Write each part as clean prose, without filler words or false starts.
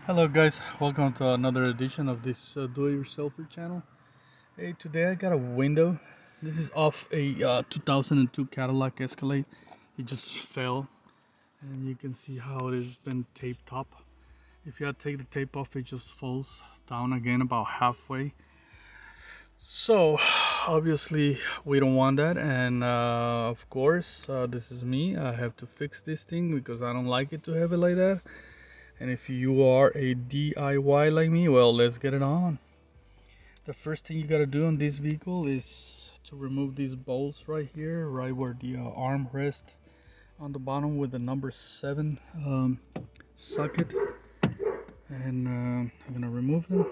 Hello guys, welcome to another edition of this do-it-yourselfer channel. Hey, today I got a window. This is off a 2002 Cadillac Escalade. It just fell and you can see how it has been taped up. If you take the tape off, it just falls down again about halfway. So obviously we don't want that, and of course this is me. I have to fix this thing because I don't like it to have it like that. And if you are a DIY like me, well, let's get it on. The first thing you gotta do on this vehicle is to remove these bolts right here, right where the arm rests on the bottom with the number 7 socket. And I'm gonna remove them.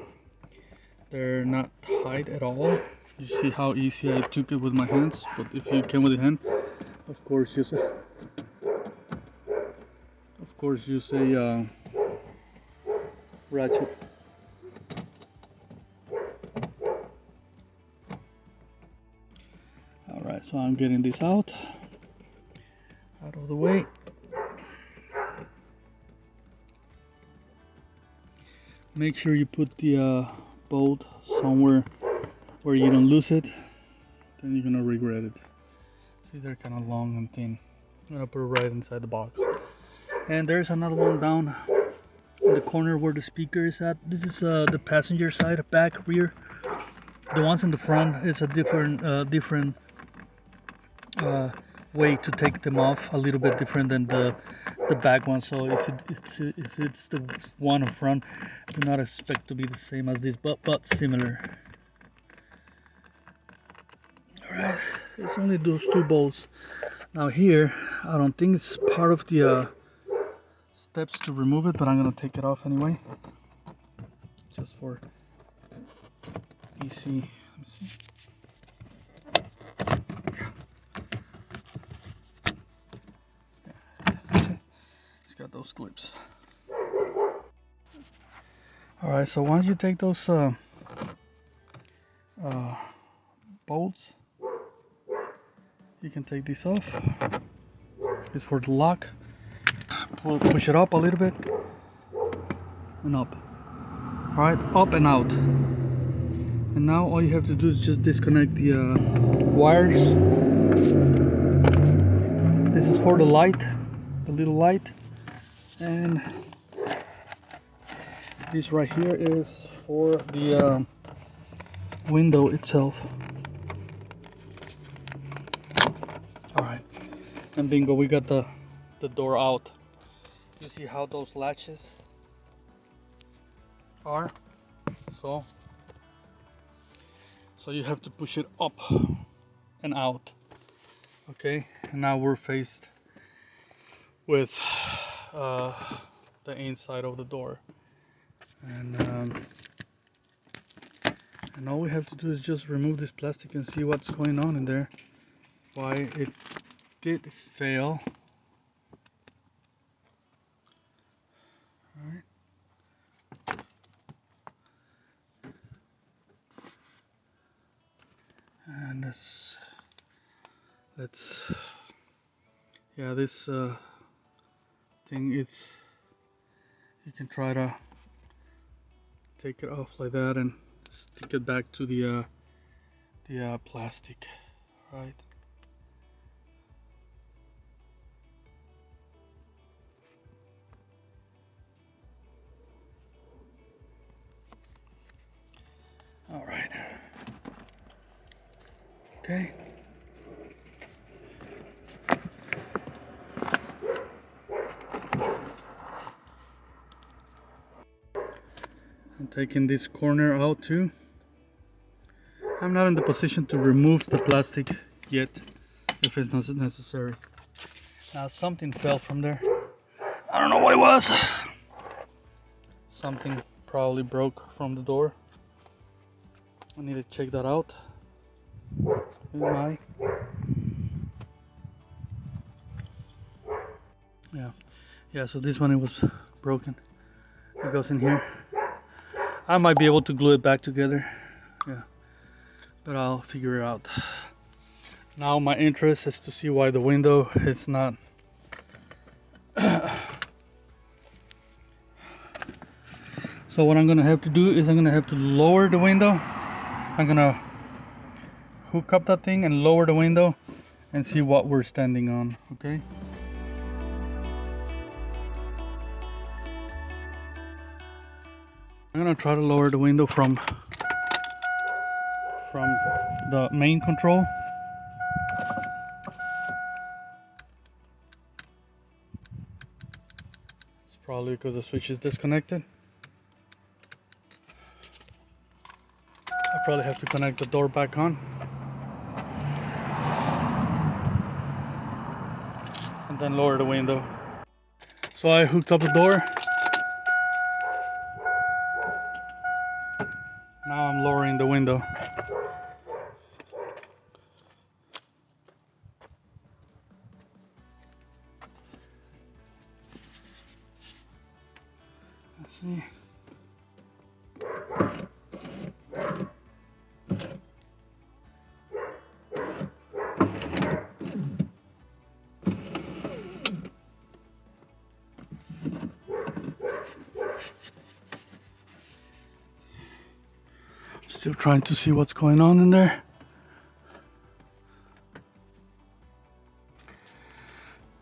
They're not tight at all. You see how easy I took it with my hands, but if you can with your hand, of course use a ratchet. Alright, so I'm getting this out of the way. Make sure you put the bolt somewhere where you don't lose it, then you're gonna regret it. See, they're kind of long and thin. I'm gonna put it right inside the box. And there's another one down in the corner where the speaker is at. This is the passenger side, back, rear. The ones in the front is a different way to take them off, a little bit different than the back one. So if it's the one in front, do not expect to be the same as this, but similar. All right, it's only those two bolts. Now here, I don't think it's part of the steps to remove it, but I'm gonna take it off anyway, just for easy. Let me see. It's got those clips. All right, so once you take those bolts, you can take this off. It's for the lock. Push it up a little bit and up. All right, up and out. And now all you have to do is just disconnect the wires. This is for the light, the little light, and this right here is for the window itself. All right, and bingo, we got the door out. You see how those latches are? So you have to push it up and out. Okay, and now we're faced with the inside of the door, and all we have to do is just remove this plastic and see what's going on in there, why it did fail. All right. And this thing, it's, you can try to take it off like that and stick it back to the plastic, right? All right. Okay. I'm taking this corner out too. I'm not in the position to remove the plastic yet, if it's not necessary. Now something fell from there. I don't know what it was. Something probably broke from the door. I need to check that out. Yeah, so this one, it was broken. It goes in here. I might be able to glue it back together, yeah, but I'll figure it out. Now my interest is to see why the window is not So what I'm gonna have to do is I'm gonna have to lower the window. I'm gonna hook up that thing and lower the window and see what we're standing on, okay? I'm gonna try to lower the window from the main control. It's probably because the switch is disconnected. I probably have to connect the door back on. And then lower the window. So I hooked up the door. Now I'm lowering the window. Let's see. Still trying to see what's going on in there.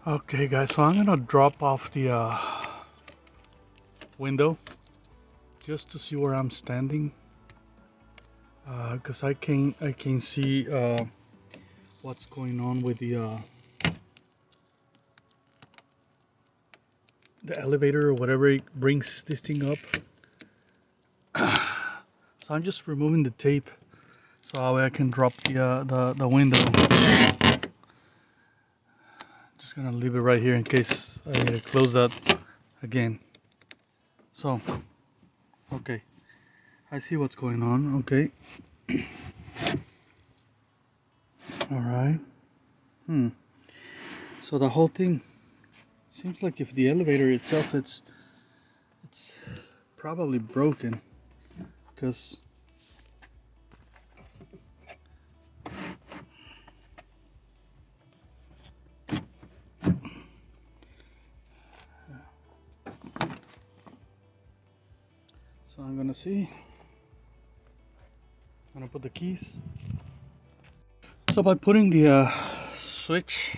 Okay guys, so I'm gonna drop off the window just to see where I'm standing, because I can see what's going on with the elevator or whatever it brings this thing up. So I'm just removing the tape so that way I can drop the window. Just gonna leave it right here in case I need to close that again. So, okay, I see what's going on. Okay. All right. So the whole thing seems like if the elevator itself, it's probably broken, because so I'm gonna see. I'm gonna put the keys. So by putting the switch,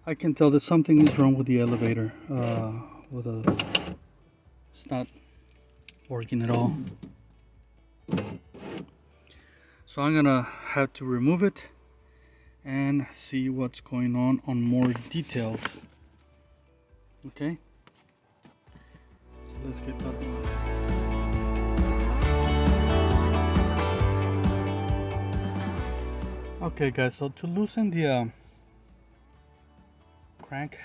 I can tell that something is wrong with the elevator. It's not working at all. So I'm gonna have to remove it and see what's going on more details. Okay, so let's get that done. Okay guys, so to loosen the crank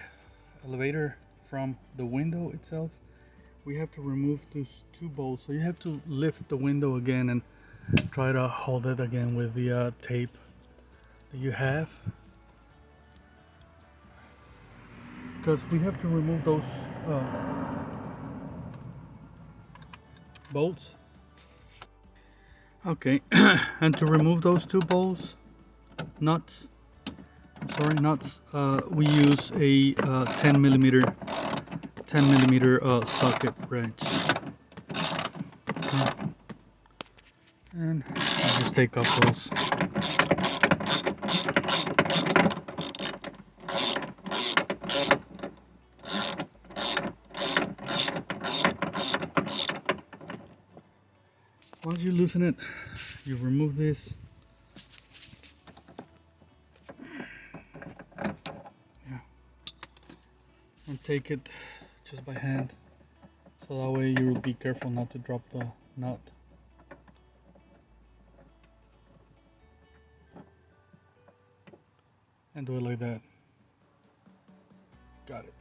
elevator from the window itself, we have to remove those two bolts. So you have to lift the window again and try to hold it again with the tape that you have, because we have to remove those bolts. Okay, and to remove those two nuts, we use a 10 millimeter socket wrench. And I just take off those. Once you loosen it, you remove this. Yeah. And take it just by hand. So that way you will be careful not to drop the nut. And do it like that. Got it.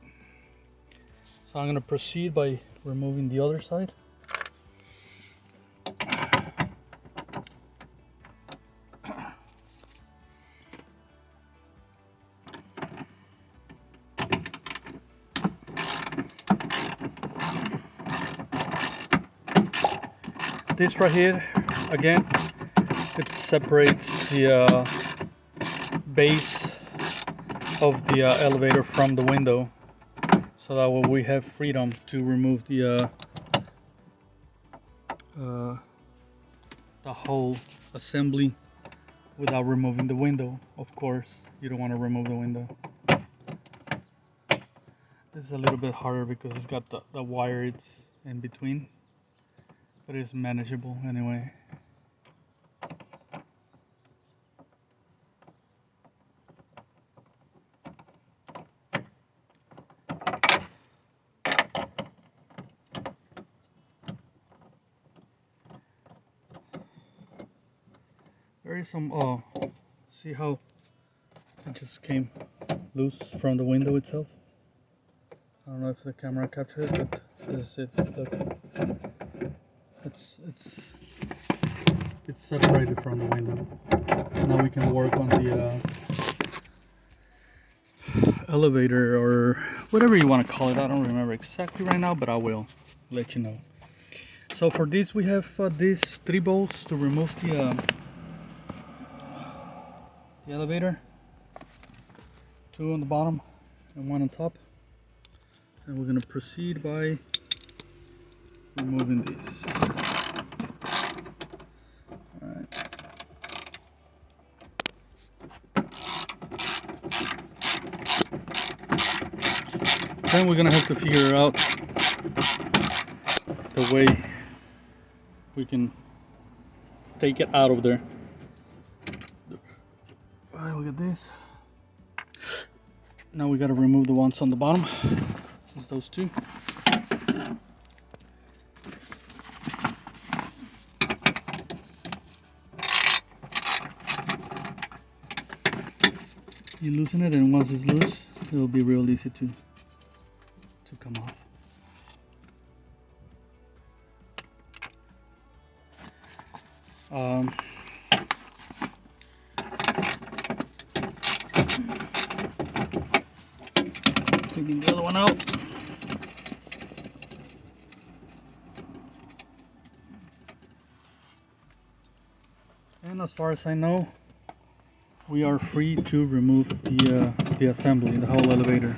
So I'm going to proceed by removing the other side. This right here, again, it separates the base of the elevator from the window, so that way we have freedom to remove the the whole assembly without removing the window. Of course, you don't want to remove the window. This is a little bit harder because it's got the wire it's in between, but it's manageable anyway. There is some, oh, see how it just came loose from the window itself? I don't know if the camera captured it, but this is it. Look, it's separated from the window. Now we can work on the elevator, or whatever you want to call it. I don't remember exactly right now, but I will let you know. So for this, we have these 3 bolts to remove the elevator. 2 on the bottom and 1 on top. And we're going to proceed by removing these. Alright. Then we're going to have to figure out the way we can take it out of there. Alright, look at this. Now we got to remove the ones on the bottom. Just those 2. You loosen it, and once it's loose, it will be real easy to come off. Taking the other one out. And as far as I know, we are free to remove the assembly, the whole elevator.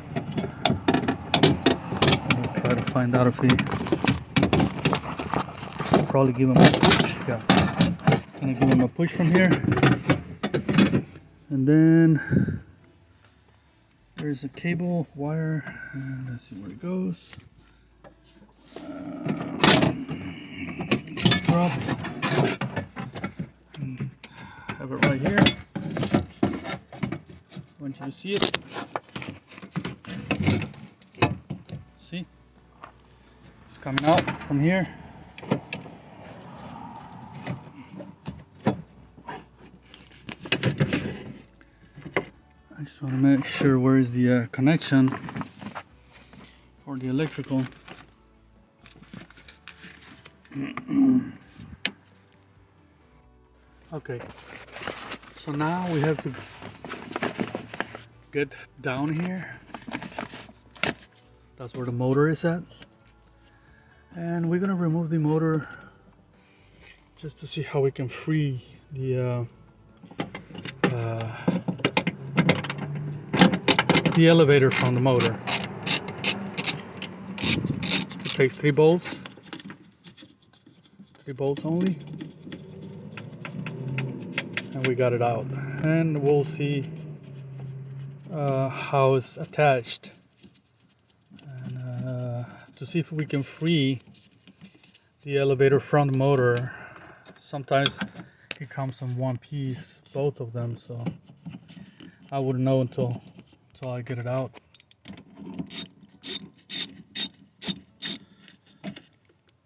I'll try to find out if we probably give him a push. Yeah, gonna give him a push from here, and then there's a cable wire, and let's see where it goes. Drop. Have it right here. I want you to see it. See? It's coming out from here. I just want to make sure where is the connection for the electrical. Okay, so now we have to get down here. That's where the motor is at, and we're gonna remove the motor just to see how we can free the elevator from the motor. It takes 3 bolts, 3 bolts only, and we got it out. And we'll see how it's attached, and to see if we can free the elevator from the motor. Sometimes it comes in one piece, both of them, so I wouldn't know until I get it out.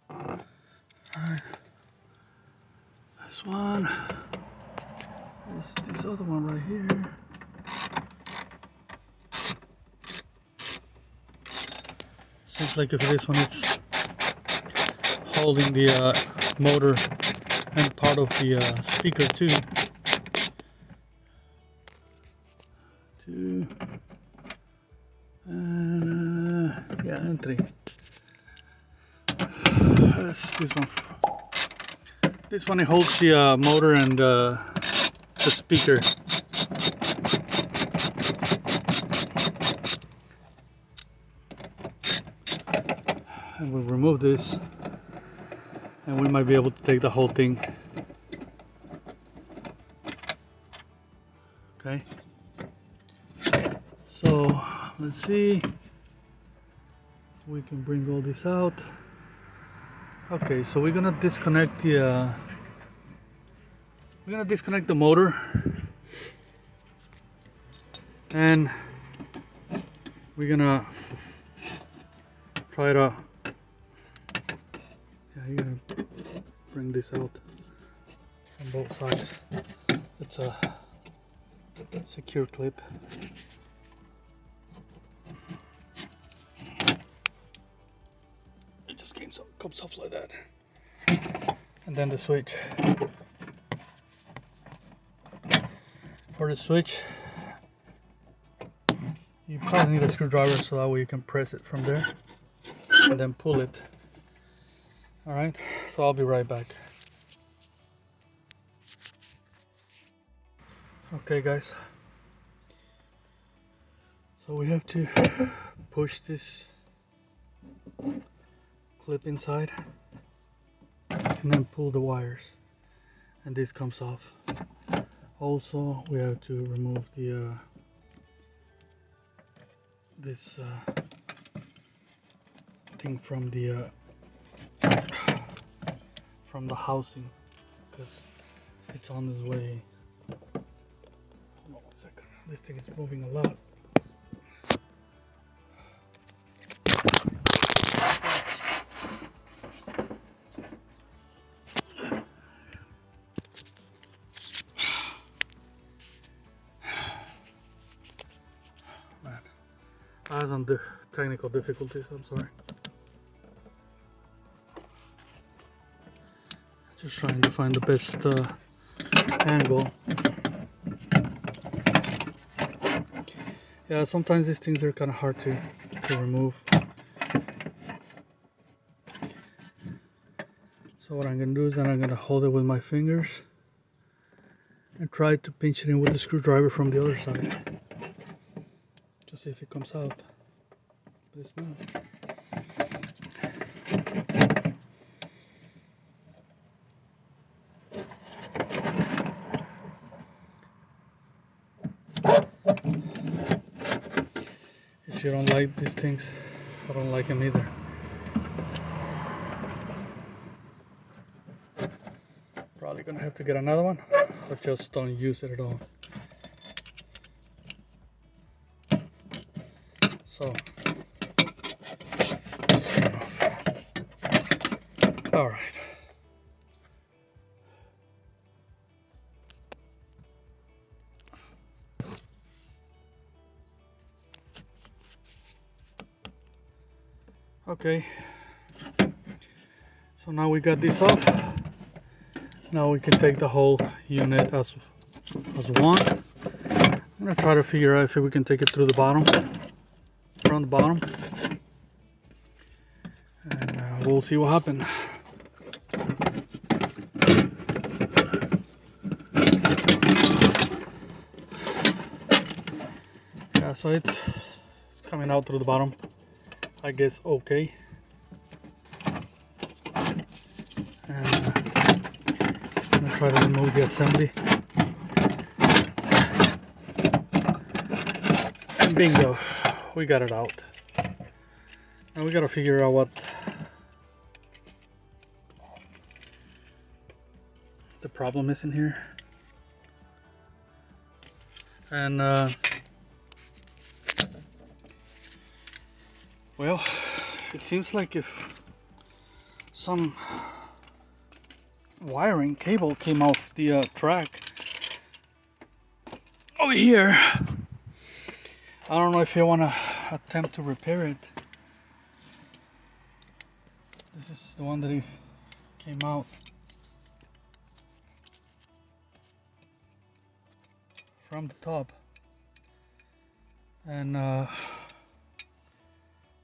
Alright, this one, this other one right here. Seems like if this one is holding the motor and part of the speaker too. 2 and yeah, and 3. This one. This one, it holds the motor and the speaker. And we'll remove this, and we might be able to take the whole thing. Okay, so let's see, we can bring all this out. Okay, so we're gonna disconnect the motor, and we're gonna try to, yeah, you're gonna bring this out on both sides. It's a secure clip. It just comes off like that. And then the switch. For the switch, you probably need a screwdriver so that way you can press it from there and then pull it. Alright, so I'll be right back. Okay guys, so we have to push this clip inside and then pull the wires, and this comes off. Also, we have to remove the this thing from the housing, because it's on its way. Hold on 1 second. This thing is moving a lot. Man, I was on the technical difficulties, I'm sorry. Just trying to find the best angle. Yeah, sometimes these things are kind of hard to remove. So what I'm going to do is that I'm going to hold it with my fingers and try to pinch it in with the screwdriver from the other side to see if it comes out. But it's not. If you don't like these things, I don't like them either. Probably gonna have to get another one, or just don't use it at all. So, all right. Okay, so now we got this off. Now we can take the whole unit as one. I'm gonna try to figure out if we can take it through the bottom, from the bottom, and we'll see what happens. Yeah, so it's coming out through the bottom, I guess. Okay, and I'm gonna try to remove the assembly, and bingo, we got it out. Now we gotta figure out what the problem is in here, and well, it seems like if some wiring cable came off the track over here. I don't know if you want to attempt to repair it. This is the one that it came out from the top, and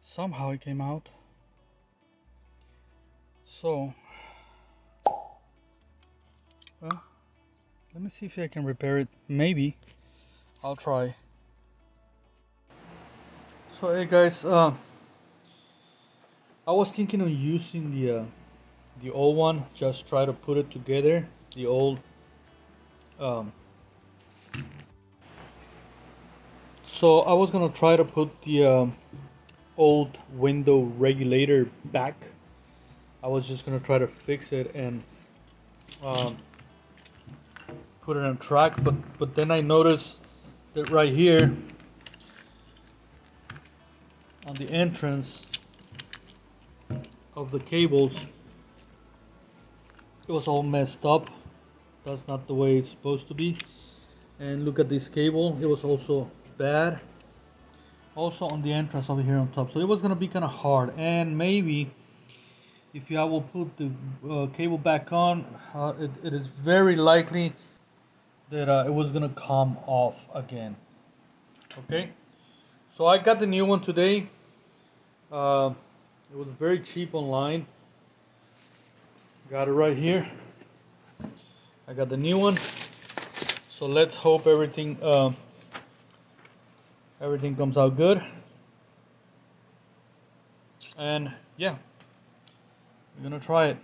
somehow it came out. So, well, let me see if I can repair it. Maybe I'll try. So hey guys, I was thinking of using the old one, just try to put it together, the old so I was gonna try to put the old window regulator back. I was just gonna try to fix it and um, put it on track, but then I noticed that right here on the entrance of the cables, it was all messed up. That's not the way it's supposed to be. And look at this cable, it was also bad, also on the entrance over here on top. So it was gonna be kind of hard, and maybe if I will put the cable back on, it is very likely that it was gonna come off again. Okay, so I got the new one today. It was very cheap online. Got it right here. I got the new one. So let's hope everything comes out good. And yeah, we're gonna try it.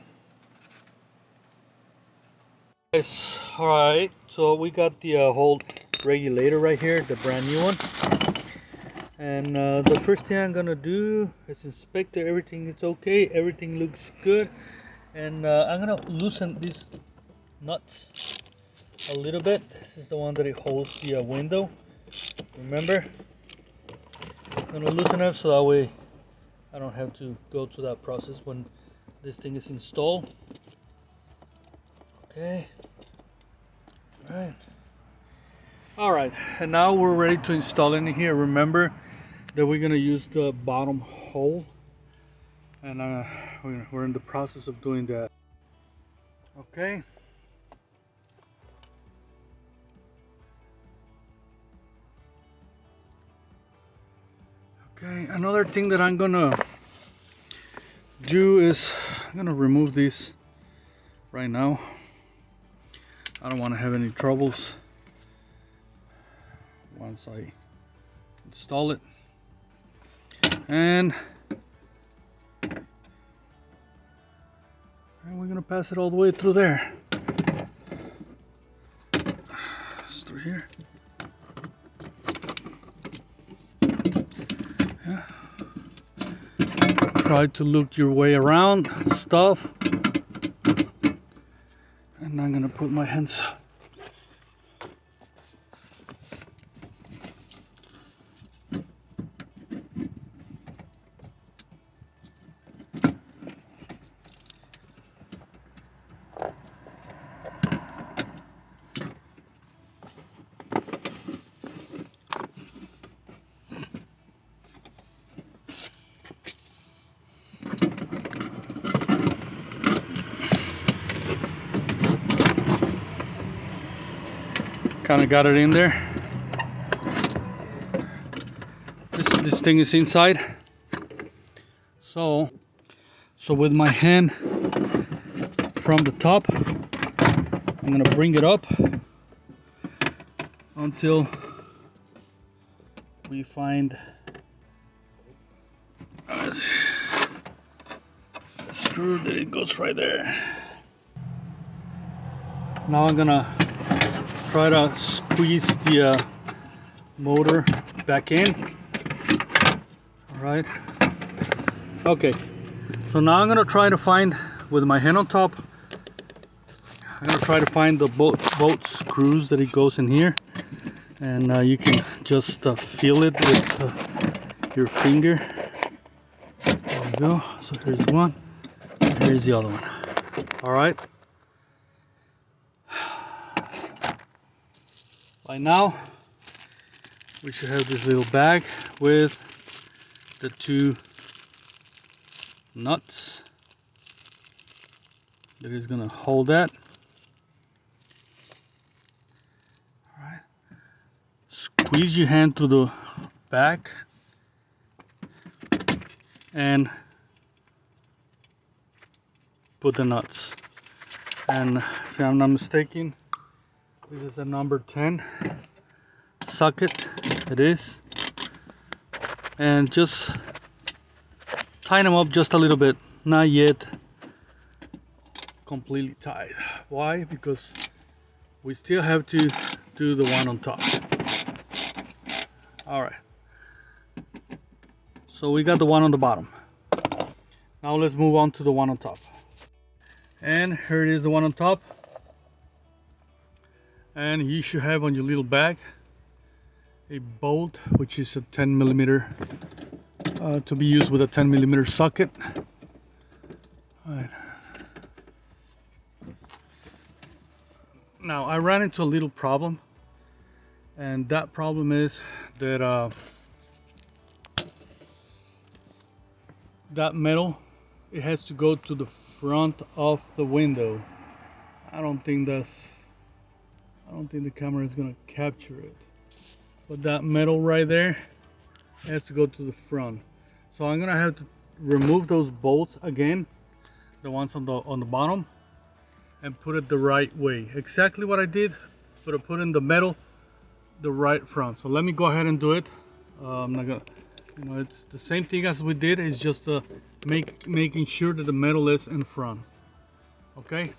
Yes, all right. So we got the whole regulator right here, the brand new one. And the first thing I'm gonna do is inspect it. Everything is okay. Everything looks good. And I'm gonna loosen these nuts a little bit. This is the one that it holds the window. Remember, I'm gonna loosen it so that way I don't have to go through that process when this thing is installed. Okay. All right, and now we're ready to install it in here. Remember that we're gonna use the bottom hole, and we're in the process of doing that. Okay. Okay, another thing that I'm gonna do is I'm gonna remove these right now. I don't want to have any troubles once I install it. And we're gonna pass it all the way through there. It's through here. Yeah. Try to look your way around stuff. And I'm gonna put my hands. Kind of got it in there. This thing is inside. So with my hand from the top, I'm gonna bring it up until we find the screw that it goes right there. Now I'm gonna try to squeeze the motor back in. All right. Okay. So now I'm gonna try to find, with my hand on top, I'm gonna try to find the both screws that it goes in here, and you can just feel it with your finger. There we go. So here's one. And here's the other one. All right. By now, we should have this little bag with the two nuts that is going to hold that. All right. Squeeze your hand through the back and put the nuts. And if I'm not mistaken, this is a number 10 socket. It is. And just tighten them up just a little bit. Not yet completely tight. Why? Because we still have to do the one on top. All right, so we got the one on the bottom. Now let's move on to the one on top. And here it is, the one on top. And you should have on your little bag a bolt, which is a 10 millimeter, to be used with a 10 millimeter socket. All right. Now I ran into a little problem, and that problem is that that metal, it has to go to the front of the window. I don't think the camera is gonna capture it, but that metal right there has to go to the front. So I'm gonna have to remove those bolts again, the ones on the bottom, and put it the right way. Exactly what I did, but I put in the metal the right front. So let me go ahead and do it. I'm not gonna, it's the same thing as we did. It's just making sure that the metal is in front. Okay.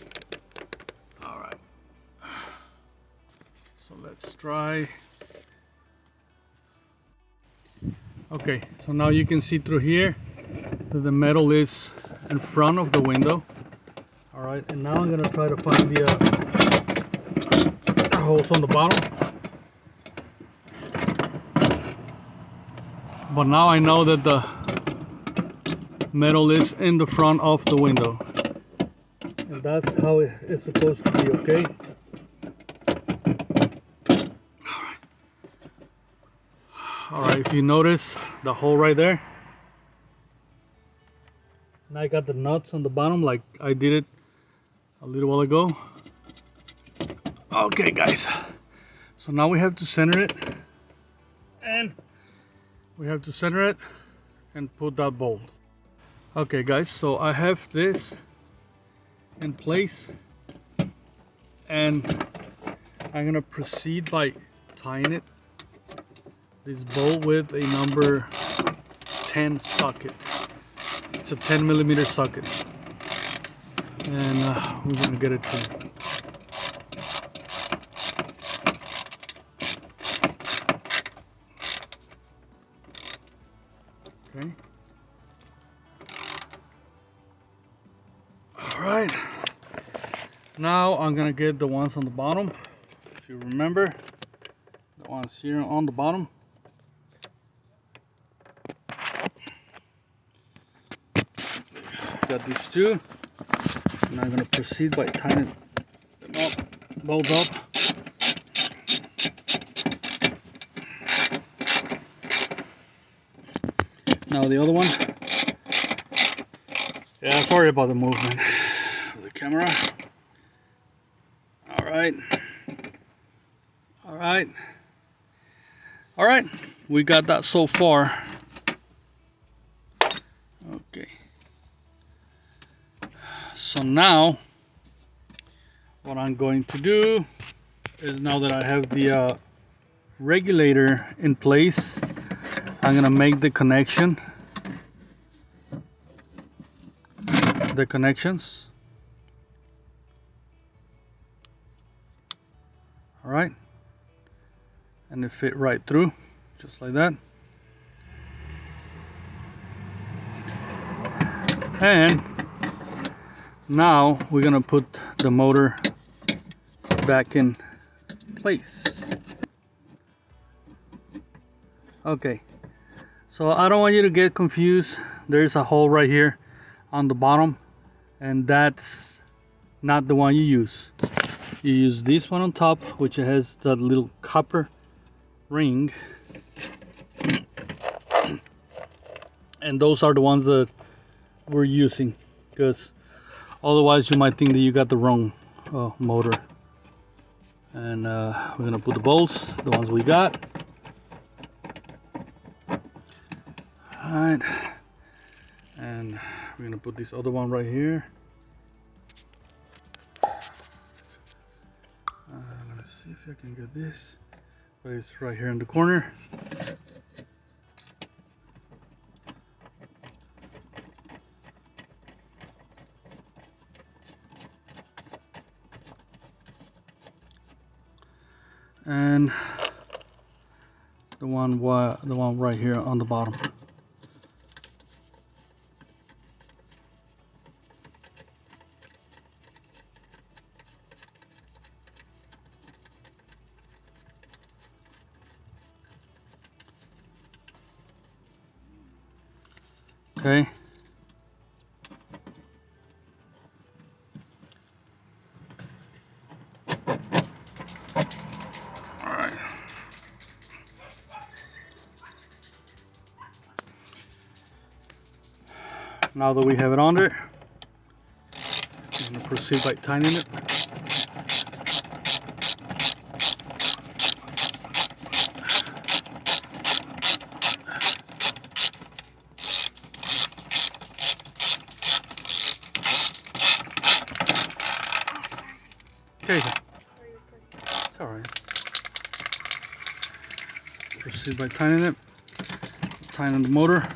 All right. So let's try. Okay. So now you can see through here that the metal is in front of the window. All right. And now I'm gonna try to find the holes on the bottom. But now I know that the metal is in the front of the window, and that's how it is supposed to be. Okay. All right. If you notice the hole right there, and I got the nuts on the bottom like I did it a little while ago. Okay, guys. So now we have to center it, and we have to center it and put that bolt. Okay, guys. So I have this in place, and I'm gonna proceed by tying this bolt with a number 10 socket. It's a 10 millimeter socket, and we're gonna get it to. Okay. All right. Now I'm gonna get the ones on the bottom. If you remember, the ones here on the bottom. Got these two, and I'm gonna proceed by tying them up, both up. Now the other one. Yeah, sorry about the movement of the camera. All right. All right. All right. We got that so far. Okay. So now, what I'm going to do is, now that I have the regulator in place, I'm gonna make the connections. All right, and they fit right through, just like that. And now we're gonna put the motor back in place. Okay, so I don't want you to get confused. There's a hole right here on the bottom, and that's not the one you use. You use this one on top, which has that little copper ring, and those are the ones that we're using, because otherwise you might think that you got the wrong motor. And we're gonna put the bolts, the ones we got. All right, and we're gonna put this other one right here. Let me see if I can get this, but it's right here in the corner. and the one right here on the bottom. Okay. All right. Now that we have it on there, I'm going to proceed by tightening it. Okay, it's alright. Proceed by tightening it. Tightening the motor.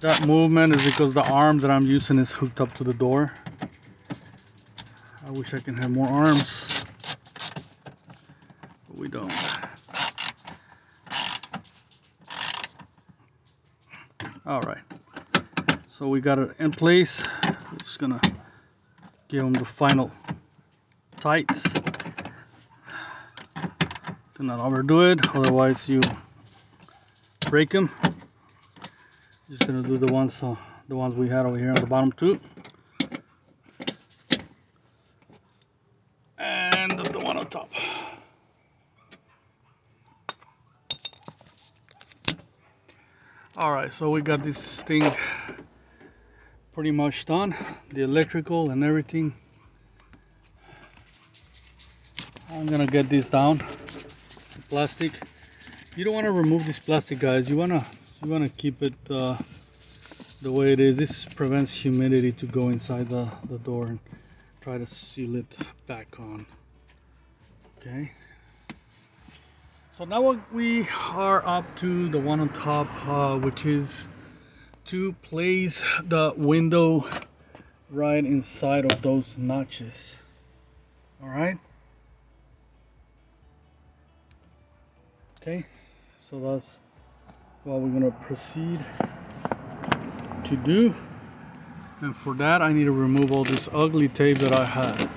That movement is because the arm that I'm using is hooked up to the door. I wish I can have more arms, but we don't. Alright, so we got it in place. We're just gonna give them the final tights. Do not overdo it, otherwise you break them. Just gonna do the ones we had over here on the bottom too, and the one on top. All right, so we got this thing pretty much done, the electrical and everything. I'm gonna get this down, the plastic. You don't want to remove this plastic, guys. You wanna keep it the way it is. This prevents humidity to go inside the door, and try to seal it back on. Okay. So now we are up to the one on top, which is to place the window right inside of those notches. All right. Okay, so that's what we're gonna proceed to do. And for that, I need to remove all this ugly tape that I had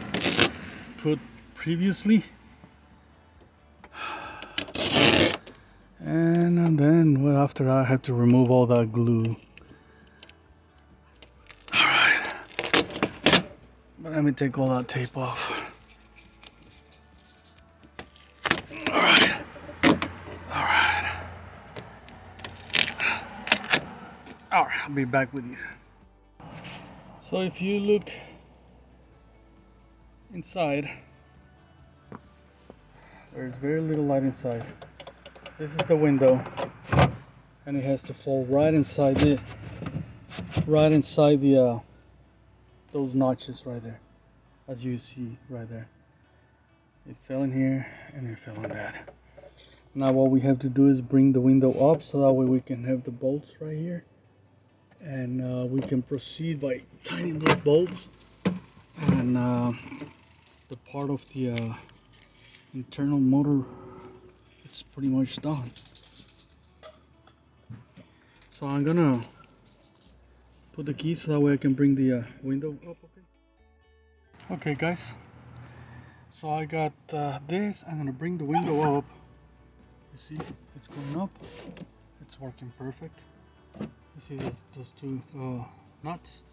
put previously. And then, well, after that, I have to remove all that glue. All right, but let me take all that tape off. All right, I'll be back with you. So if you look inside, there's very little light inside. This is the window, and it has to fall right inside those notches right there, as you see right there. It fell in here and it fell in that. Now what we have to do is bring the window up so that way we can have the bolts right here. And we can proceed by tightening those bolts, and the part of the internal motor, it's pretty much done. So I'm gonna put the key so that way I can bring the window up. Okay guys, so I got this. I'm gonna bring the window up. You see, it's going up. It's working perfect. You see those two nuts.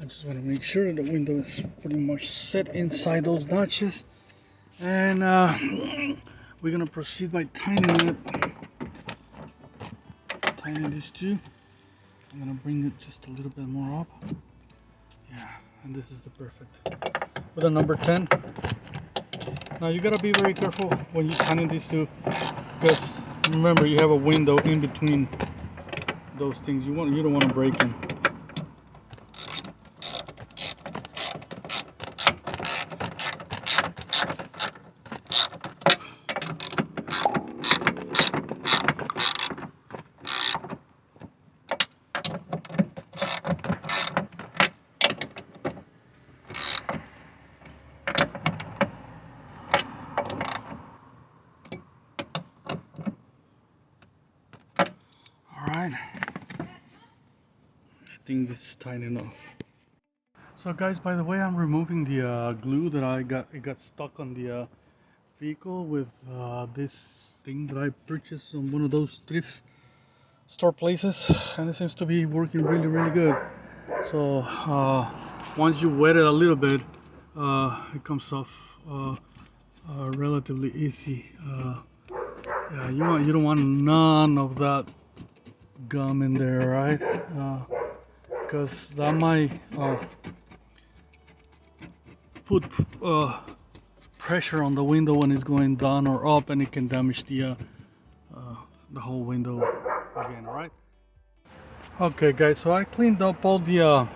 I just want to make sure the window is pretty much set inside those notches, and we're gonna proceed by tightening it. Tightening these two. I'm gonna bring it just a little bit more up. Yeah, and this is the perfect with a number 10. Now you gotta be very careful when you tighten these two, because remember you have a window in between those things. You don't want to break them. thing is tight enough. So guys, by the way, I'm removing the glue that it got stuck on the vehicle with this thing that I purchased on one of those thrift store places, and it seems to be working really good. So once you wet it a little bit, it comes off relatively easy. Yeah, you don't want none of that gum in there, right? Because that might put pressure on the window when it's going down or up, and it can damage the whole window again. All right. Okay, guys. So I cleaned up all the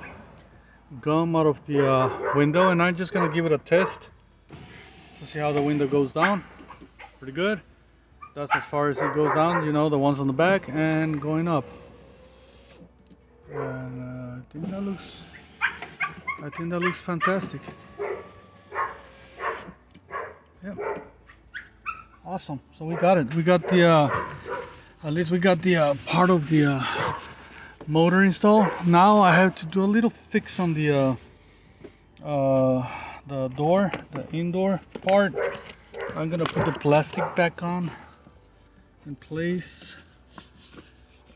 gum out of the window, and I'm just gonna give it a test to see how the window goes down. Pretty good. That's as far as it goes down. You know, the ones on the back and going up. And I think that looks fantastic. Yep. Awesome. So we got it. We got the at least we got the part of the motor installed. Now I have to do a little fix on the door, the indoor part. I'm gonna put the plastic back on in place.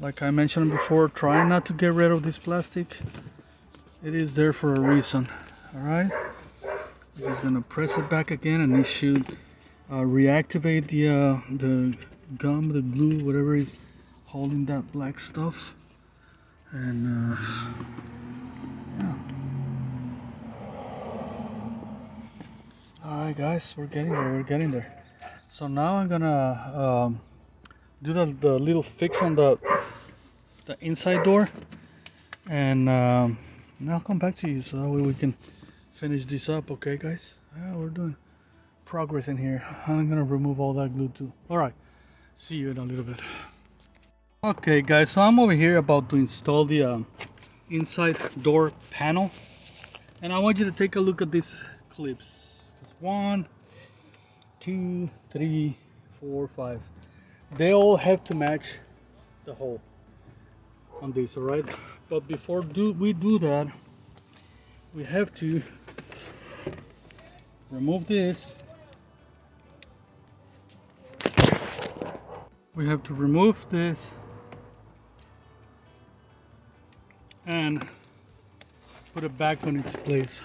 Like I mentioned before, try not to get rid of this plastic. It is there for a reason. All right. I'm just gonna press it back again, and it should reactivate the gum, the glue, whatever is holding that black stuff. And yeah. All right, guys, we're getting there. We're getting there. So now I'm gonna do the little fix on the inside door, and I'll come back to you so that way we can finish this up. Okay, guys? Yeah, we're doing progress in here. I'm gonna remove all that glue too. All right, see you in a little bit. Okay, guys, so I'm over here about to install the inside door panel, and I want you to take a look at these clips. 1, 2, 3, 4, 5. They all have to match the hole on this, all right? But before we do that, we have to remove this. We have to remove this and put it back on its place.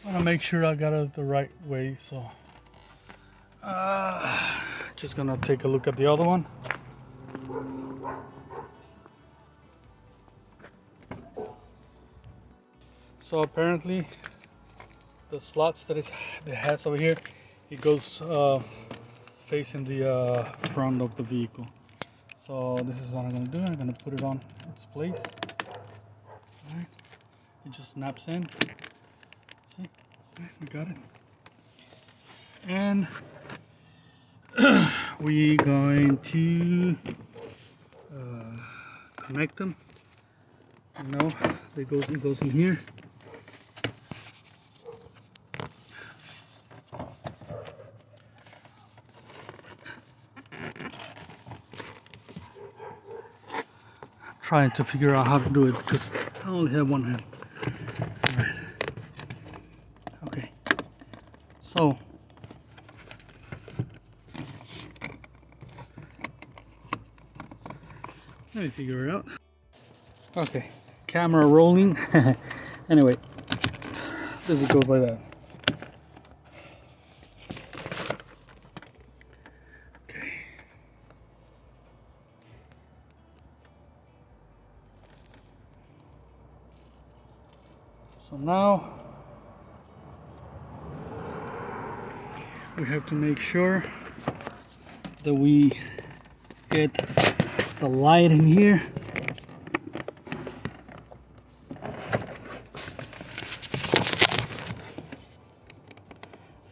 I want to make sure I got it the right way, so just gonna take a look at the other one. So apparently the slots that it has over here, it goes facing the front of the vehicle. So this is what I'm gonna do. I'm gonna put it on its place. All right. It just snaps in. See? All right, we got it. And we're going to connect them. You know, it goes in here. Trying to figure out how to do it because I only have one hand. All right. Okay. So let me figure it out. Okay. Camera rolling. Anyway, this goes like that. So now we have to make sure that we get the light in here.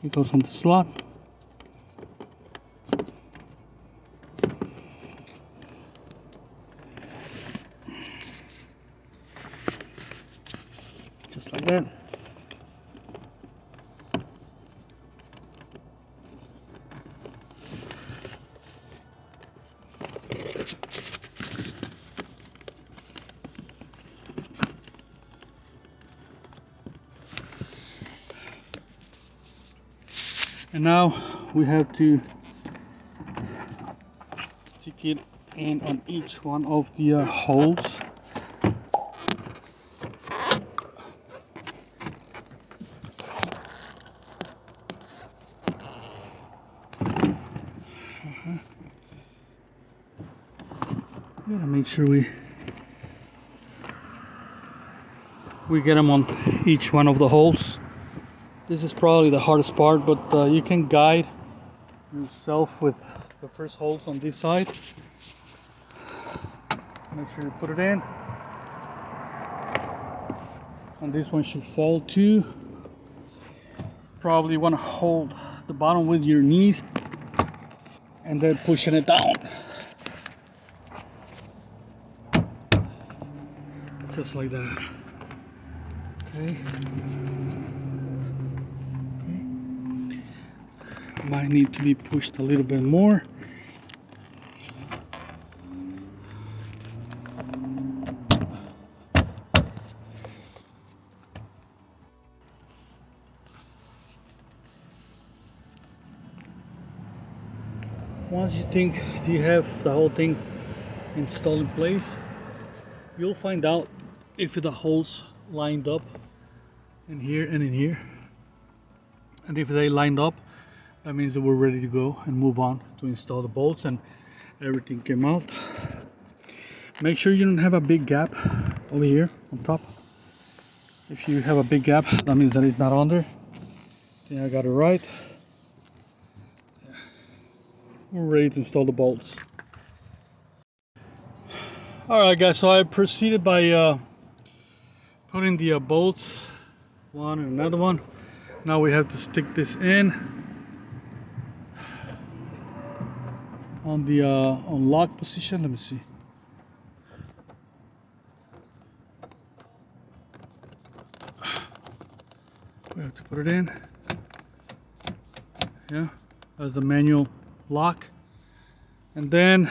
It goes on the slot. Just like that. And now we have to stick it in on each one of the holes. Gotta make sure we get them on each one of the holes. This is probably the hardest part, but you can guide yourself with the first holes on this side. Make sure you put it in. And this one should fall too. Probably want to hold the bottom with your knees and then pushing it down. Just like that. Okay. Might need to be pushed a little bit more. Once you think you have the whole thing installed in place, you'll find out if the holes lined up in here and in here. And if they lined up, that means that we're ready to go and move on to install the bolts and everything came out. Make sure you don't have a big gap over here on top. If you have a big gap, that means that it's not under. I think I got it right. We're ready to install the bolts. Alright guys, so I proceeded by putting the bolts, one and another one. Now we have to stick this in on the on lock position. Let me see. We have to put it in. Yeah, as a manual lock. And then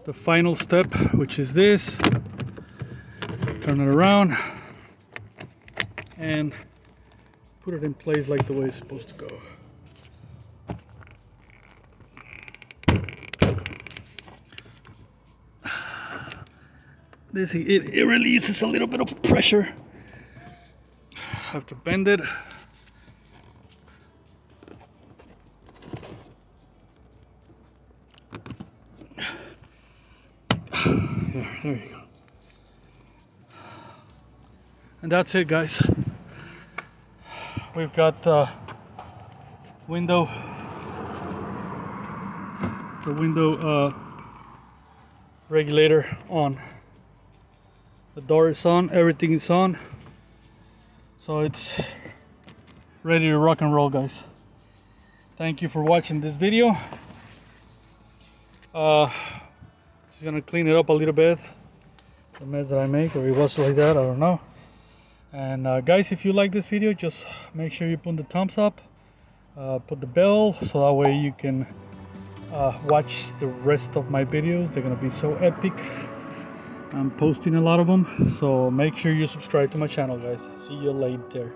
the final step, which is this. Turn it around and put it in place like the way it's supposed to go. This it releases a little bit of pressure. Have to bend it. There you go. And that's it, guys. We've got the window regulator on. The door is on, everything is on. So it's ready to rock and roll, guys. Thank you for watching this video. Just gonna clean it up a little bit, the mess that I make, or it was like that, I don't know. And guys, if you like this video, just make sure you put the thumbs up, put the bell, so that way you can watch the rest of my videos. They're gonna be so epic. I'm posting a lot of them, so make sure you subscribe to my channel, guys. See you later.